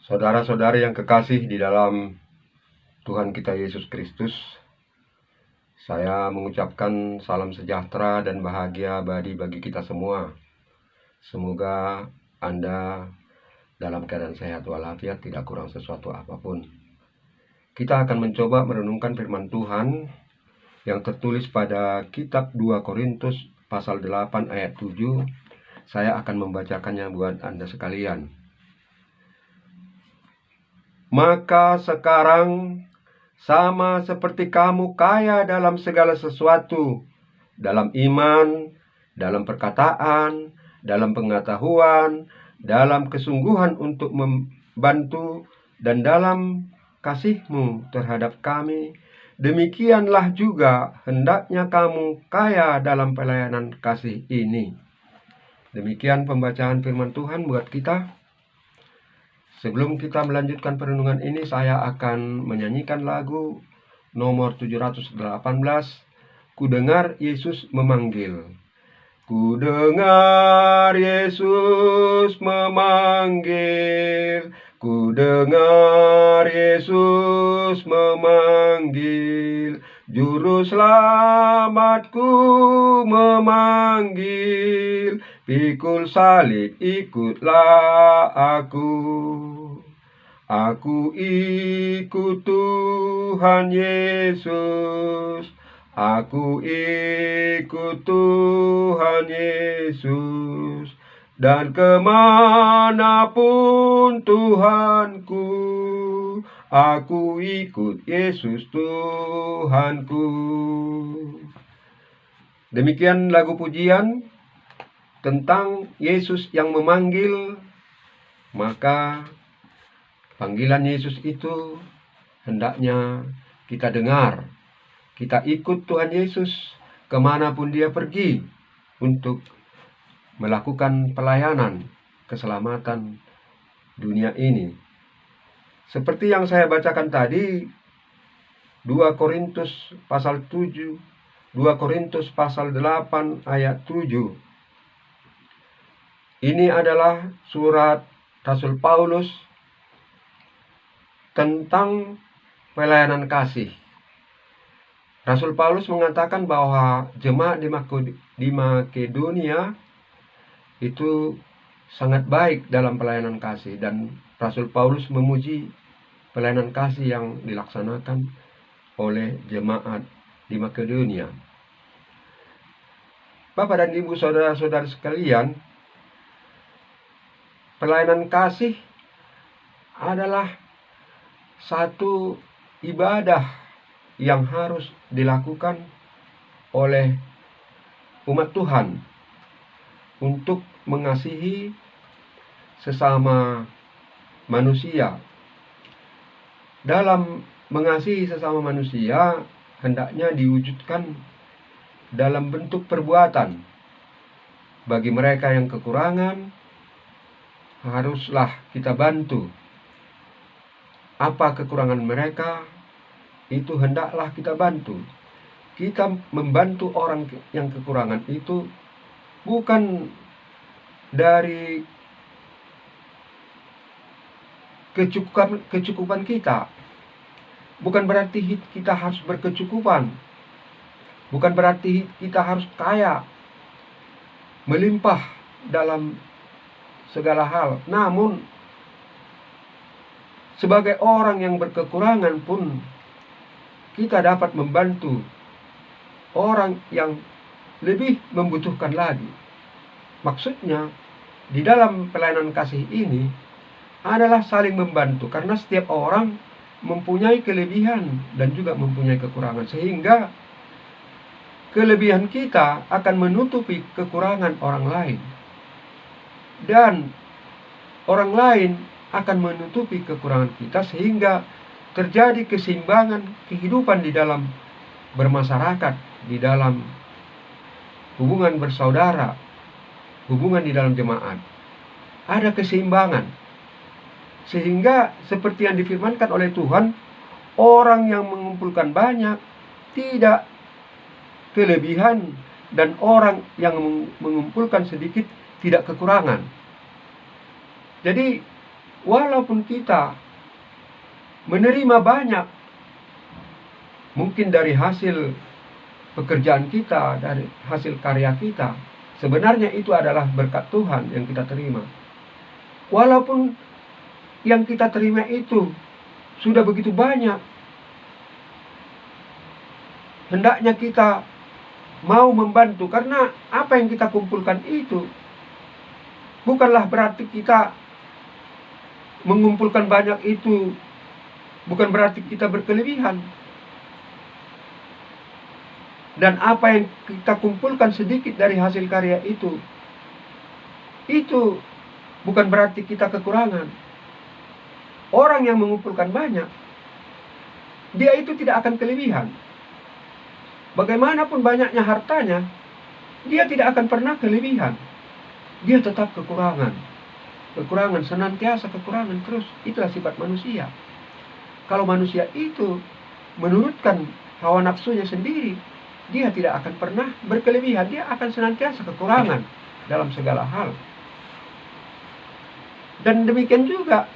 Saudara-saudari yang kekasih di dalam Tuhan kita Yesus Kristus, saya mengucapkan salam sejahtera dan bahagia bagi kita semua. Semoga Anda dalam keadaan sehat walafiat, tidak kurang sesuatu apapun. Kita akan mencoba merenungkan firman Tuhan yang tertulis pada kitab 2 Korintus pasal 8 ayat 7. Saya akan membacakannya buat Anda sekalian. Maka sekarang sama seperti kamu kaya dalam segala sesuatu, dalam iman, dalam perkataan, dalam pengetahuan, dalam kesungguhan untuk membantu, dan dalam kasihmu terhadap kami, demikianlah juga hendaknya kamu kaya dalam pelayanan kasih ini. Demikian pembacaan firman Tuhan buat kita. Sebelum kita melanjutkan perenungan ini, saya akan menyanyikan lagu nomor 718, Ku dengar Yesus memanggil. Ku dengar Yesus memanggil, ku dengar Yesus memanggil, Juru Selamatku memanggil, pikul salib ikutlah aku. Aku ikut Tuhan Yesus, aku ikut Tuhan Yesus, dan kemanapun Tuhanku, aku ikut Yesus Tuhanku. Demikian lagu pujian tentang Yesus yang memanggil. Maka panggilan Yesus itu hendaknya kita dengar. Kita ikut Tuhan Yesus kemanapun dia pergi untuk melakukan pelayanan keselamatan dunia ini. Seperti yang saya bacakan tadi, 2 Korintus pasal 7, 2 Korintus pasal 8 ayat 7. Ini adalah surat Rasul Paulus tentang pelayanan kasih. Rasul Paulus mengatakan bahwa jemaat di Makedonia itu sangat baik dalam pelayanan kasih, dan Rasul Paulus memuji pelayanan kasih yang dilaksanakan oleh jemaat di Makedonia. Bapak dan Ibu, saudara-saudari sekalian, pelayanan kasih adalah satu ibadah yang harus dilakukan oleh umat Tuhan untuk mengasihi sesama manusia. Dalam mengasihi sesama manusia hendaknya diwujudkan dalam bentuk perbuatan. Bagi mereka yang kekurangan, haruslah kita bantu. Apa kekurangan mereka, itu hendaklah kita bantu. Kita membantu orang yang kekurangan itu bukan dari kecukupan kita. Bukan berarti kita harus berkecukupan. Bukan berarti kita harus kaya, melimpah dalam segala hal. Namun sebagai orang yang berkekurangan pun kita dapat membantu orang yang lebih membutuhkan lagi. Maksudnya di dalam pelayanan kasih ini adalah saling membantu, karena setiap orang mempunyai kelebihan dan juga mempunyai kekurangan, sehingga kelebihan kita akan menutupi kekurangan orang lain, dan orang lain akan menutupi kekurangan kita, sehingga terjadi keseimbangan kehidupan di dalam bermasyarakat, di dalam hubungan bersaudara, hubungan di dalam jemaat. Ada keseimbangan, sehingga seperti yang difirmankan oleh Tuhan, orang yang mengumpulkan banyak tidak kelebihan, dan orang yang mengumpulkan sedikit tidak kekurangan. Jadi walaupun kita menerima banyak, mungkin dari hasil pekerjaan kita, dari hasil karya kita, sebenarnya itu adalah berkat Tuhan yang kita terima. Walaupun yang kita terima itu sudah begitu banyak, hendaknya kita mau membantu, karena apa yang kita kumpulkan itu bukanlah berarti kita mengumpulkan banyak itu, bukan berarti kita berkelebihan. Dan apa yang kita kumpulkan sedikit dari hasil karya itu bukan berarti kita kekurangan. Orang yang mengumpulkan banyak, dia itu tidak akan kelebihan. Bagaimanapun banyaknya hartanya, dia tidak akan pernah kelebihan. Dia tetap kekurangan. Kekurangan, senantiasa kekurangan terus. Itulah sifat manusia. Kalau manusia itu menurutkan hawa nafsunya sendiri, dia tidak akan pernah berkelebihan. Dia akan senantiasa kekurangan dalam segala hal. Dan demikian juga,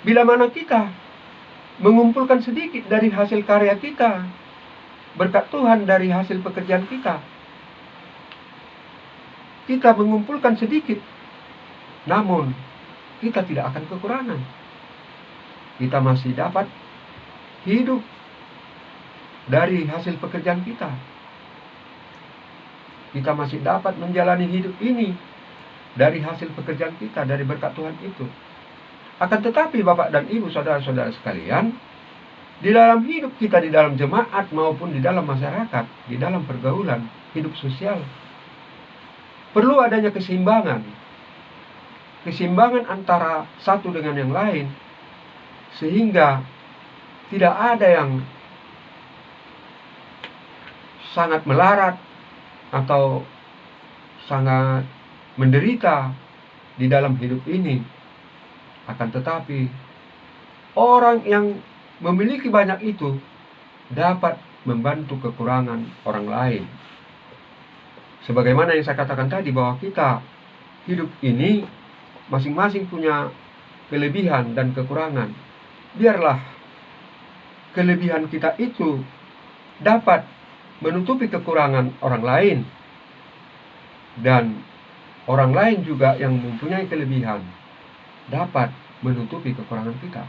bila mana kita mengumpulkan sedikit dari hasil karya kita, berkat Tuhan dari hasil pekerjaan kita, kita mengumpulkan sedikit, namun kita tidak akan kekurangan. Kita masih dapat hidup dari hasil pekerjaan kita. Kita masih dapat menjalani hidup ini dari hasil pekerjaan kita, dari berkat Tuhan itu. Akan tetapi Bapak dan Ibu, saudara-saudara sekalian, di dalam hidup kita, di dalam jemaat maupun di dalam masyarakat, di dalam pergaulan, hidup sosial, perlu adanya keseimbangan. Keseimbangan antara satu dengan yang lain, sehingga tidak ada yang sangat melarat atau sangat menderita di dalam hidup ini. Akan tetapi orang yang memiliki banyak itu dapat membantu kekurangan orang lain. Sebagaimana yang saya katakan tadi, bahwa kita hidup ini masing-masing punya kelebihan dan kekurangan. Biarlah kelebihan kita itu dapat menutupi kekurangan orang lain, dan orang lain juga yang mempunyai kelebihan dapat menutupi kekurangan kita.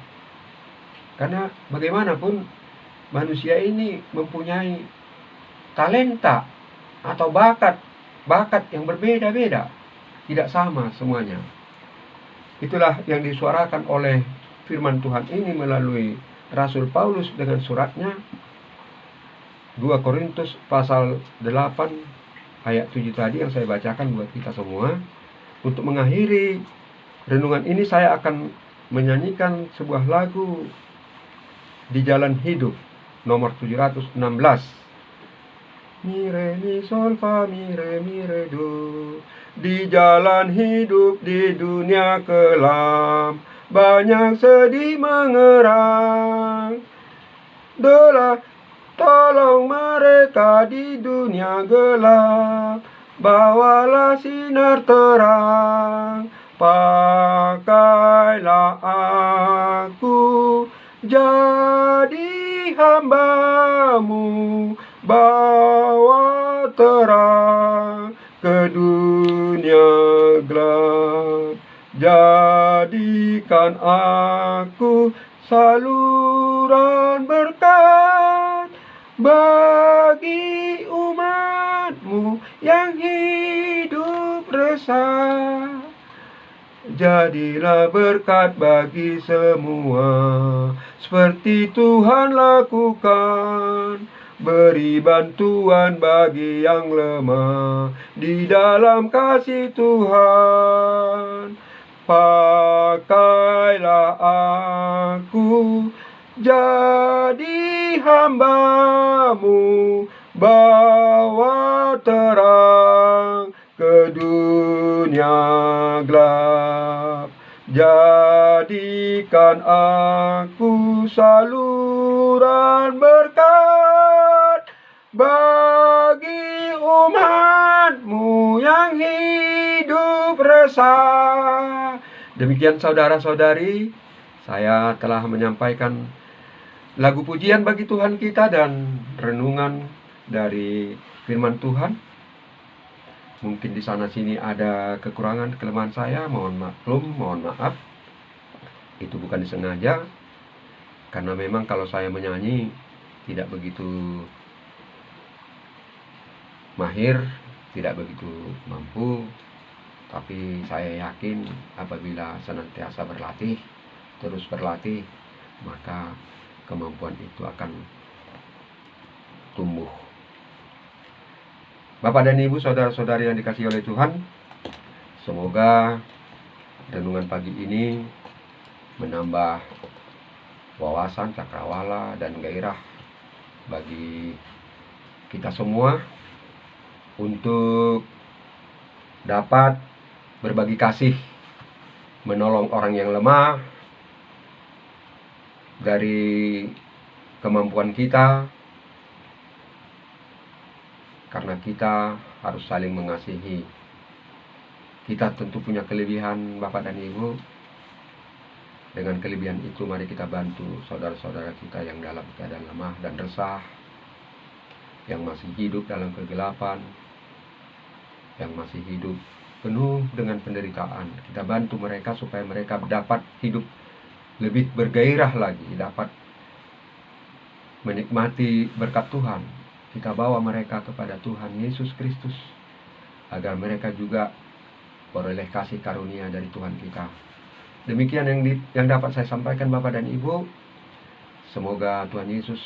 Karena bagaimanapun manusia ini mempunyai talenta atau bakat yang berbeda-beda, tidak sama semuanya. Itulah yang disuarakan oleh firman Tuhan ini melalui Rasul Paulus dengan suratnya 2 Korintus pasal 8 ayat 7 tadi yang saya bacakan buat kita semua. Untuk mengakhiri renungan ini, saya akan menyanyikan sebuah lagu Di Jalan Hidup nomor 716. Mi re mi sol fa mi re do. Di jalan hidup di dunia kelam, banyak sedih mengerang. Tolong mereka di dunia gelap, bawalah sinar terang. Pakailah aku jadi hambamu, bawa terang ke dunia gelap. Jadikan aku saluran berkat bagi umatmu yang hidup resah. Jadilah berkat bagi semua, seperti Tuhan lakukan. Beri bantuan bagi yang lemah di dalam kasih Tuhan. Pakailah aku jadi hambamu, bawa terang ke dunia gelap. Jadikan aku saluran berkat bagi umatmu yang hidup resah. Demikian saudara-saudari, saya telah menyampaikan lagu pujian bagi Tuhan kita dan renungan dari firman Tuhan. Mungkin di sana sini ada kekurangan, kelemahan saya, mohon maaf. Itu bukan disengaja, karena memang kalau saya menyanyi tidak begitu mahir, tidak begitu mampu. Tapi saya yakin apabila senantiasa berlatih, terus berlatih, maka kemampuan itu akan tumbuh. Bapak dan Ibu, saudara-saudari yang dikasihi oleh Tuhan, semoga renungan pagi ini menambah wawasan, cakrawala, dan gairah bagi kita semua untuk dapat berbagi kasih, menolong orang yang lemah dari kemampuan kita, karena kita harus saling mengasihi. Kita tentu punya kelebihan, Bapak dan Ibu. Dengan kelebihan itu mari kita bantu saudara-saudara kita yang dalam keadaan lemah dan resah, yang masih hidup dalam kegelapan, yang masih hidup penuh dengan penderitaan. Kita bantu mereka supaya mereka dapat hidup lebih bergairah lagi, dapat menikmati berkat Tuhan. Kita bawa mereka kepada Tuhan Yesus Kristus, agar mereka juga beroleh kasih karunia dari Tuhan kita. Demikian yang dapat saya sampaikan Bapak dan Ibu. Semoga Tuhan Yesus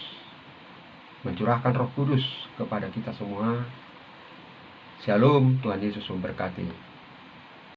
mencurahkan Roh Kudus kepada kita semua. Shalom, Tuhan Yesus memberkati.